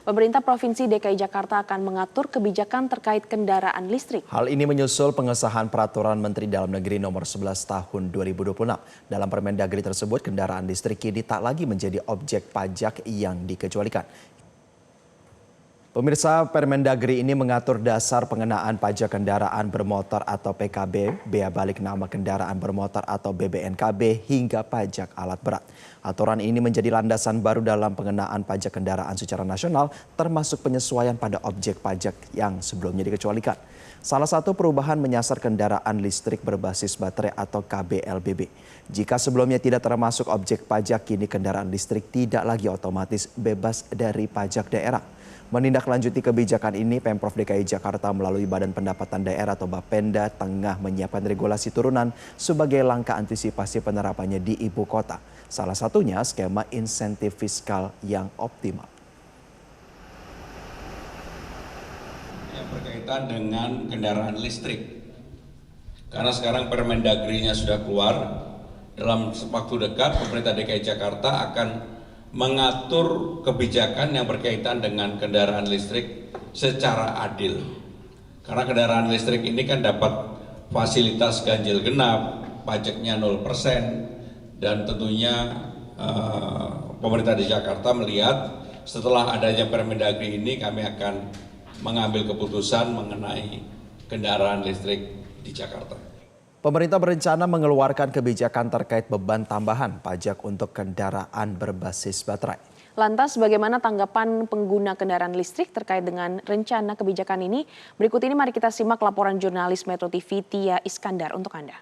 Pemerintah Provinsi DKI Jakarta akan mengatur kebijakan terkait kendaraan listrik. Hal ini menyusul pengesahan Peraturan Menteri Dalam Negeri Nomor 11 Tahun 2026. Dalam Permendagri tersebut, kendaraan listrik kini tak lagi menjadi objek pajak yang dikecualikan. Pemirsa, Permendagri ini mengatur dasar pengenaan pajak kendaraan bermotor atau PKB, bea balik nama kendaraan bermotor atau BBNKB, hingga pajak alat berat. Aturan ini menjadi landasan baru dalam pengenaan pajak kendaraan secara nasional, termasuk penyesuaian pada objek pajak yang sebelumnya dikecualikan. Salah satu perubahan menyasar kendaraan listrik berbasis baterai atau KBLBB. Jika sebelumnya tidak termasuk objek pajak, kini kendaraan listrik tidak lagi otomatis bebas dari pajak daerah. Menindaklanjuti kebijakan ini, Pemprov DKI Jakarta melalui Badan Pendapatan Daerah atau Bapenda tengah menyiapkan regulasi turunan sebagai langkah antisipasi penerapannya di ibu kota. Salah satunya skema insentif fiskal yang optimal. Yang berkaitan dengan kendaraan listrik. Karena sekarang Permendagri-nya sudah keluar, dalam waktu dekat pemerintah DKI Jakarta akan mengatur kebijakan yang berkaitan dengan kendaraan listrik secara adil. Karena kendaraan listrik ini kan dapat fasilitas ganjil genap, pajaknya 0%, dan tentunya pemerintah di Jakarta melihat setelah adanya Permendagri ini kami akan mengambil keputusan mengenai kendaraan listrik di Jakarta. Pemerintah berencana mengeluarkan kebijakan terkait beban tambahan pajak untuk kendaraan berbasis baterai. Lantas bagaimana tanggapan pengguna kendaraan listrik terkait dengan rencana kebijakan ini? Berikut ini mari kita simak laporan jurnalis Metro TV Tia Iskandar untuk Anda.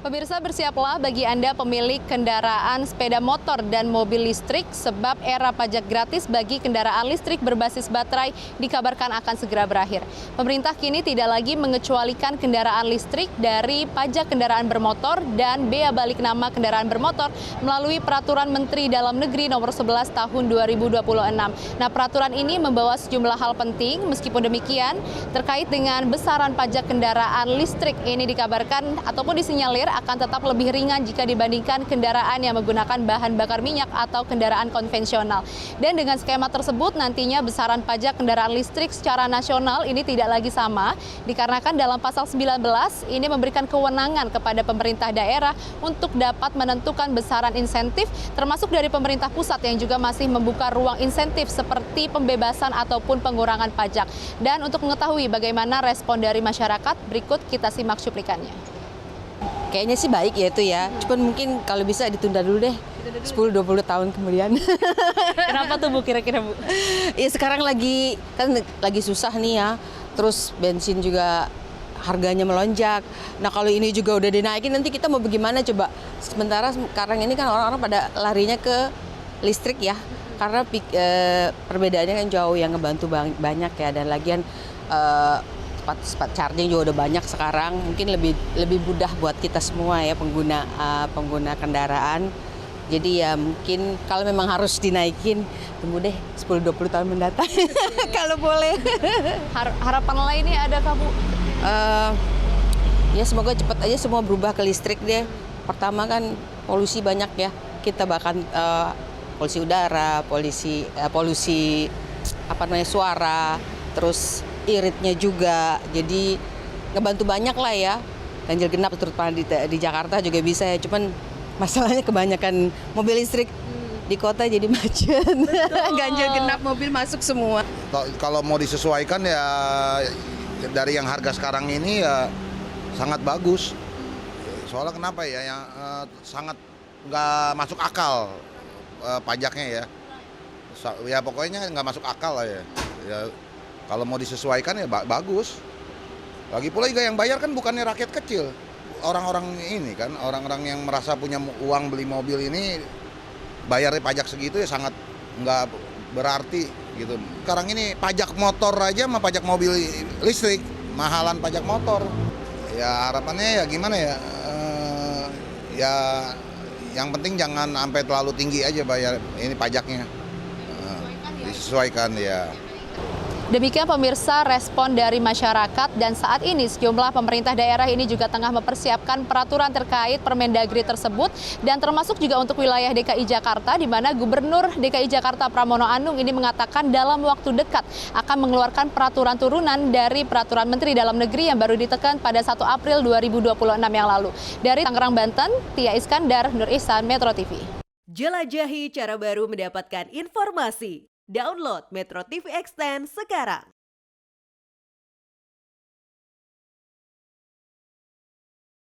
Pemirsa, bersiaplah bagi Anda pemilik kendaraan sepeda motor dan mobil listrik sebab era pajak gratis bagi kendaraan listrik berbasis baterai dikabarkan akan segera berakhir. Pemerintah kini tidak lagi mengecualikan kendaraan listrik dari pajak kendaraan bermotor dan bea balik nama kendaraan bermotor melalui Peraturan Menteri Dalam Negeri Nomor 11 Tahun 2026. Nah, peraturan ini membawa sejumlah hal penting. Meskipun demikian, terkait dengan besaran pajak kendaraan listrik ini dikabarkan ataupun disinyalir akan tetap lebih ringan jika dibandingkan kendaraan yang menggunakan bahan bakar minyak atau kendaraan konvensional. Dan dengan skema tersebut nantinya besaran pajak kendaraan listrik secara nasional ini tidak lagi sama, dikarenakan dalam pasal 19 ini memberikan kewenangan kepada pemerintah daerah untuk dapat menentukan besaran insentif termasuk dari pemerintah pusat yang juga masih membuka ruang insentif seperti pembebasan ataupun pengurangan pajak. Dan untuk mengetahui bagaimana respon dari masyarakat, berikut kita simak cuplikannya. Kayaknya sih baik ya itu ya, cuman mungkin kalau bisa ditunda dulu deh, 10-20 tahun kemudian. Kenapa tuh Bu kira-kira Bu? Ya sekarang lagi susah nih ya, terus bensin juga harganya melonjak. Nah kalau ini juga udah dinaikin nanti kita mau bagaimana coba? Sementara sekarang ini kan orang-orang pada larinya ke listrik ya, karena perbedaannya kan jauh yang ngebantu banyak ya, dan lagian spot charging juga udah banyak sekarang, mungkin lebih mudah buat kita semua ya pengguna kendaraan. Jadi ya mungkin kalau memang harus dinaikin, tunggu deh 10-20 tahun mendatang kalau boleh. Harapan lainnya ada Bu? Ya semoga cepat aja semua berubah ke listrik deh. Pertama kan polusi banyak ya, kita bahkan polusi udara, polusi suara, terus iritnya juga, jadi ngebantu banyak lah ya. Ganjil genap terutama di Jakarta juga bisa ya, cuman masalahnya kebanyakan mobil listrik di kota jadi macet. Ganjil genap mobil masuk semua. Kalau mau disesuaikan ya dari yang harga sekarang ini ya sangat bagus. Soalnya kenapa ya, yang sangat nggak masuk akal pajaknya ya. Ya pokoknya nggak masuk akal lah ya. Kalau mau disesuaikan ya bagus. Lagi pula juga yang bayar kan bukannya rakyat kecil. Orang-orang ini kan, orang-orang yang merasa punya uang beli mobil ini bayar pajak segitu ya sangat nggak berarti gitu. Sekarang ini pajak motor aja sama pajak mobil listrik, mahalan pajak motor. Ya harapannya ya gimana ya, ya yang penting jangan sampai terlalu tinggi aja bayar ini pajaknya. Disesuaikan ya. Demikian pemirsa respon dari masyarakat, dan saat ini sejumlah pemerintah daerah ini juga tengah mempersiapkan peraturan terkait Permendagri tersebut, dan termasuk juga untuk wilayah DKI Jakarta, di mana Gubernur DKI Jakarta Pramono Anung ini mengatakan dalam waktu dekat akan mengeluarkan peraturan turunan dari Peraturan Menteri Dalam Negeri yang baru ditekan pada 1 April 2026 yang lalu. Dari Tangerang, Banten, Tia Iskandar, Nur Ihsan, Metro TV. Jelajahi cara baru mendapatkan informasi. Download Metro TV Extend sekarang.